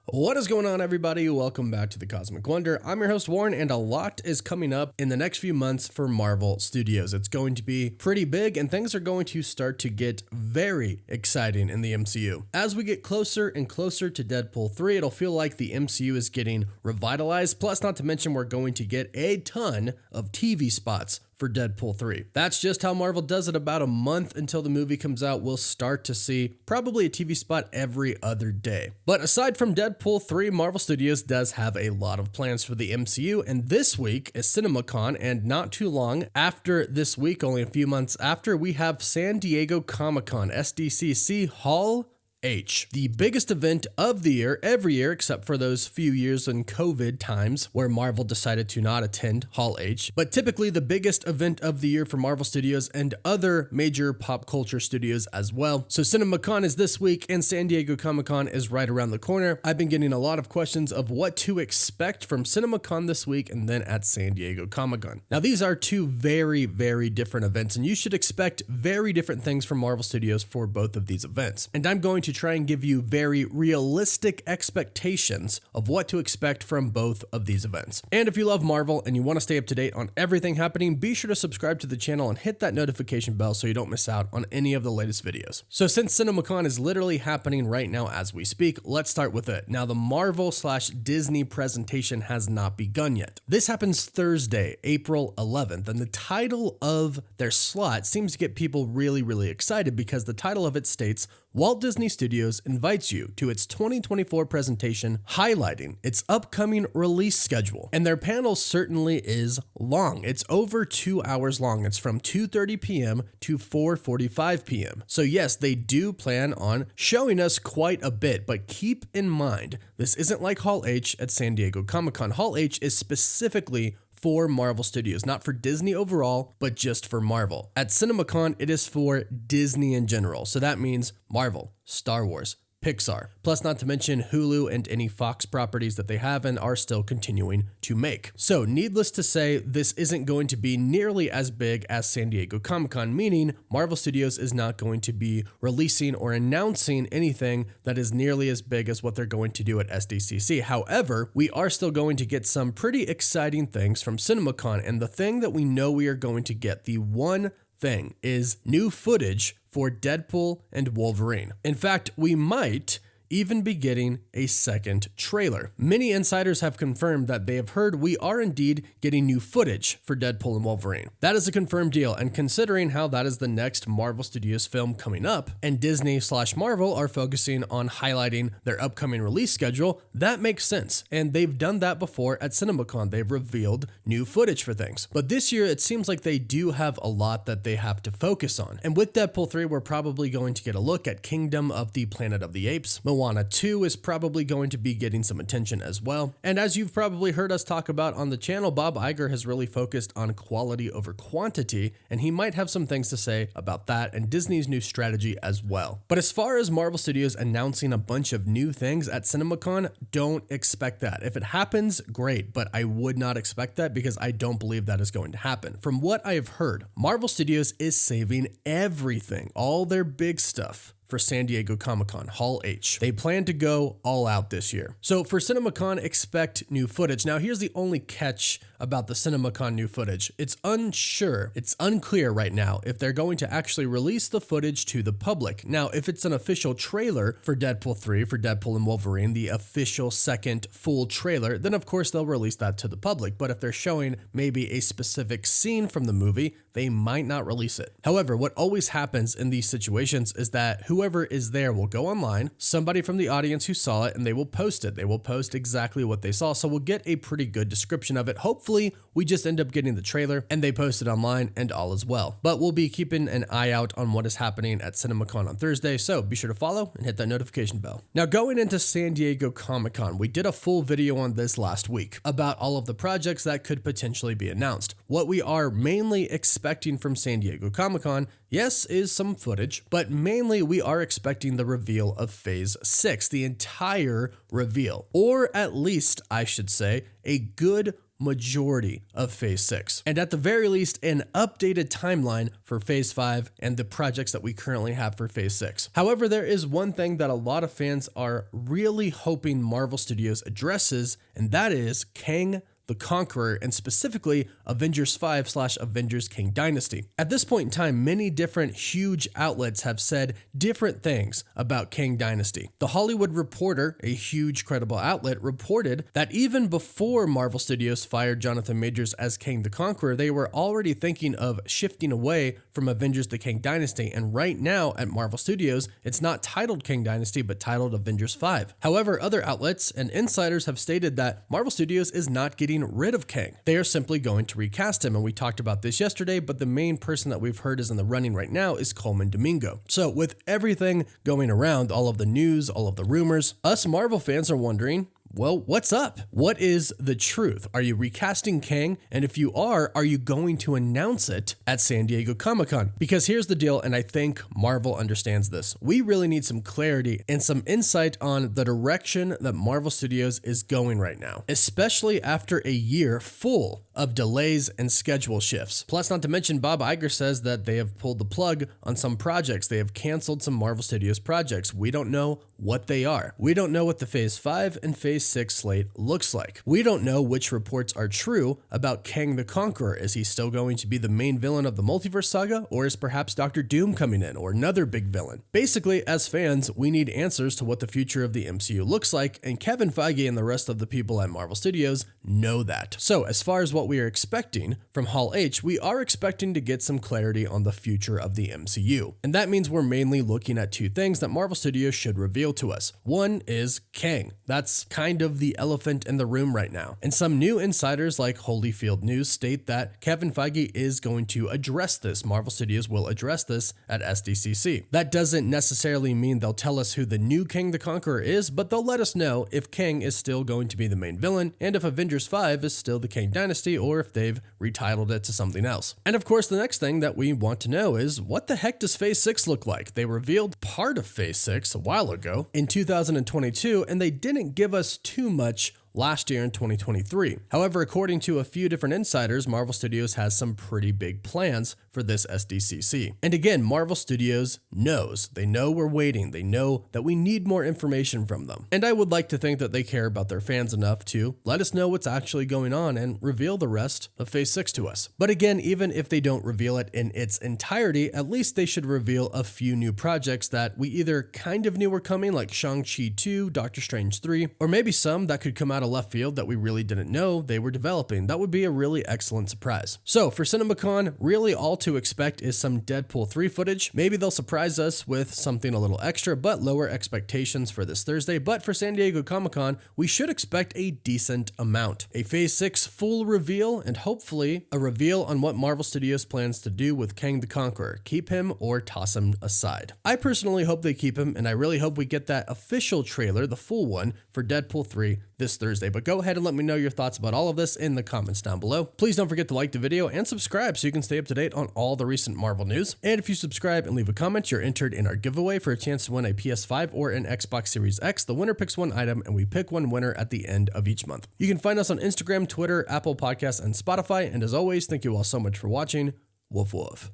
What is going on, everybody? Welcome back to the Cosmic Wonder. I'm your host, Warren, and a lot is coming up in the next few months for Marvel Studios. It's going to be pretty big, and things are going to start to get very exciting in the MCU. As we get closer and closer to Deadpool 3, it'll feel like the MCU is getting revitalized, plus not to mention we're going to get a ton of TV spots for Deadpool 3. That's just how Marvel does it. About a month until the movie comes out, we'll start to see probably a TV spot every other day. But aside from Deadpool 3, Marvel Studios does have a lot of plans for the MCU, and this week is Cinemacon, and not too long after this week, only a few months after, we have San Diego Comic-Con, SDCC Hall H, the biggest event of the year every year, except for those few years in COVID times where Marvel decided to not attend Hall H, but typically the biggest event of the year for Marvel Studios and other major pop culture studios as well. So Cinemacon is this week and San Diego Comic-Con is right around the corner. I've been getting a lot of questions of what to expect from Cinemacon this week and then at San Diego Comic-Con. Now these are two very, very different events, and you should expect very different things from Marvel Studios for both of these events. And I'm going to try and give you very realistic expectations of what to expect from both of these events. And if you love Marvel and you want to stay up to date on everything happening, be sure to subscribe to the channel and hit that notification bell so you don't miss out on any of the latest videos. So since Cinemacon is literally happening right now as we speak, let's start with it. Now the Marvel/Disney presentation has not begun yet. This happens Thursday, April 11th, and the title of their slot seems to get people really excited because the title of it states, Walt Disney Studios invites you to its 2024 presentation highlighting its upcoming release schedule. And their panel certainly is long. It's over 2 hours long. It's from 2:30 p.m. to 4:45 p.m. So yes, they do plan on showing us quite a bit, but keep in mind, this isn't like Hall H at San Diego Comic-Con. Hall H is specifically for Marvel Studios, not for Disney overall, but just for Marvel. At Cinemacon, it is for Disney in general. So that means Marvel, Star Wars, Pixar, plus not to mention Hulu and any Fox properties that they have and are still continuing to make. So needless to say, this isn't going to be nearly as big as San Diego Comic-Con, meaning Marvel Studios is not going to be releasing or announcing anything that is nearly as big as what they're going to do at SDCC. However, we are still going to get some pretty exciting things from Cinemacon, and the thing that we know we are going to get, the one thing, is new footage for Deadpool and Wolverine. In fact, we might even be getting a second trailer. Many insiders have confirmed that they have heard we are indeed getting new footage for Deadpool and Wolverine. That is a confirmed deal, and considering how that is the next Marvel Studios film coming up, and Disney/Marvel are focusing on highlighting their upcoming release schedule, that makes sense, and they've done that before at Cinemacon. They've revealed new footage for things. But this year, it seems like they do have a lot that they have to focus on. And with Deadpool 3, we're probably going to get a look at Kingdom of the Planet of the Apes. Moana 2 is probably going to be getting some attention as well. And as you've probably heard us talk about on the channel, Bob Iger has really focused on quality over quantity, and he might have some things to say about that and Disney's new strategy as well. But as far as Marvel Studios announcing a bunch of new things at Cinemacon, don't expect that. If it happens, great, but I would not expect that because I don't believe that is going to happen. From what I have heard, Marvel Studios is saving everything, all their big stuff, for San Diego Comic-Con, Hall H. They plan to go all out this year. So for Cinemacon, expect new footage. Now here's the only catch about the Cinemacon new footage. It's unclear right now if they're going to actually release the footage to the public. Now, if it's an official trailer for Deadpool 3, for Deadpool and Wolverine, the official second full trailer, then of course they'll release that to the public. But if they're showing maybe a specific scene from the movie, they might not release it. However, what always happens in these situations is that whoever is there will go online, somebody from the audience who saw it, and they will post it. They will post exactly what they saw. So we'll get a pretty good description of it. Hopefully, we just end up getting the trailer and they post it online and all is well. But we'll be keeping an eye out on what is happening at Cinemacon on Thursday, so be sure to follow and hit that notification bell. Now, going into San Diego Comic-Con, we did a full video on this last week about all of the projects that could potentially be announced. What we are mainly expecting from San Diego Comic-Con, yes, is some footage, but mainly we are expecting the reveal of Phase 6, the entire reveal, or at least, I should say, a good majority of Phase 6, and at the very least, an updated timeline for Phase 5 and the projects that we currently have for Phase 6. However, there is one thing that a lot of fans are really hoping Marvel Studios addresses, and that is Kang the Conqueror, and specifically Avengers 5/Avengers Kang Dynasty. At this point in time, many different huge outlets have said different things about Kang Dynasty. The Hollywood Reporter, a huge credible outlet, reported that even before Marvel Studios fired Jonathan Majors as Kang the Conqueror, they were already thinking of shifting away from Avengers the Kang Dynasty, and right now at Marvel Studios, it's not titled Kang Dynasty, but titled Avengers 5. However, other outlets and insiders have stated that Marvel Studios is not getting rid of Kang. They are simply going to recast him, and we talked about this yesterday, but the main person that we've heard is in the running right now is Coleman Domingo. So with everything going around, all of the news, all of the rumors, us Marvel fans are wondering, well, what's up? What is the truth? Are you recasting Kang? And if you are you going to announce it at San Diego Comic-Con? Because here's the deal, and I think Marvel understands this. We really need some clarity and some insight on the direction that Marvel Studios is going right now, especially after a year full of delays and schedule shifts. Plus, not to mention, Bob Iger says that they have pulled the plug on some projects. They have canceled some Marvel Studios projects. We don't know what they are. We don't know what the Phase 5 and Phase 6 slate looks like. We don't know which reports are true about Kang the Conqueror. Is he still going to be the main villain of the multiverse saga, or is perhaps Dr. Doom coming in, or another big villain? Basically, as fans, we need answers to what the future of the MCU looks like, and Kevin Feige and the rest of the people at Marvel Studios know that. So, as far as what we are expecting from Hall H, we are expecting to get some clarity on the future of the MCU. And that means we're mainly looking at two things that Marvel Studios should reveal to us. One is Kang. That's kind of the elephant in the room right now. And some new insiders like Holyfield News state that Kevin Feige is going to address this. Marvel Studios will address this at SDCC. That doesn't necessarily mean they'll tell us who the new Kang the Conqueror is, but they'll let us know if Kang is still going to be the main villain, and if Avengers 5 is still the Kang Dynasty, or if they've retitled it to something else. And of course, the next thing that we want to know is, what the heck does Phase 6 look like? They revealed part of Phase 6 a while ago in 2022, and they didn't give us too much last year in 2023. However, according to a few different insiders, Marvel Studios has some pretty big plans for this SDCC. And again, Marvel Studios knows. They know we're waiting. They know that we need more information from them. And I would like to think that they care about their fans enough to let us know what's actually going on and reveal the rest of Phase 6 to us. But again, even if they don't reveal it in its entirety, at least they should reveal a few new projects that we either kind of knew were coming, like Shang-Chi 2, Doctor Strange 3, or maybe some that could come out of left field that we really didn't know they were developing. That would be a really excellent surprise. So for Cinemacon, really all to expect is some Deadpool 3 footage. Maybe they'll surprise us with something a little extra, but lower expectations for this Thursday. But for San Diego Comic-Con, we should expect a decent amount. A Phase 6 full reveal, and hopefully a reveal on what Marvel Studios plans to do with Kang the Conqueror. Keep him or toss him aside. I personally hope they keep him, and I really hope we get that official trailer, the full one, for Deadpool 3 this Thursday. But go ahead and let me know your thoughts about all of this in the comments down below. Please don't forget to like the video and subscribe so you can stay up to date on all the recent Marvel news. And if you subscribe and leave a comment, you're entered in our giveaway for a chance to win a PS5 or an Xbox Series X. The winner picks one item, and we pick one winner at the end of each month. You can find us on Instagram, Twitter, Apple Podcasts, and Spotify. And as always, thank you all so much for watching. Woof woof.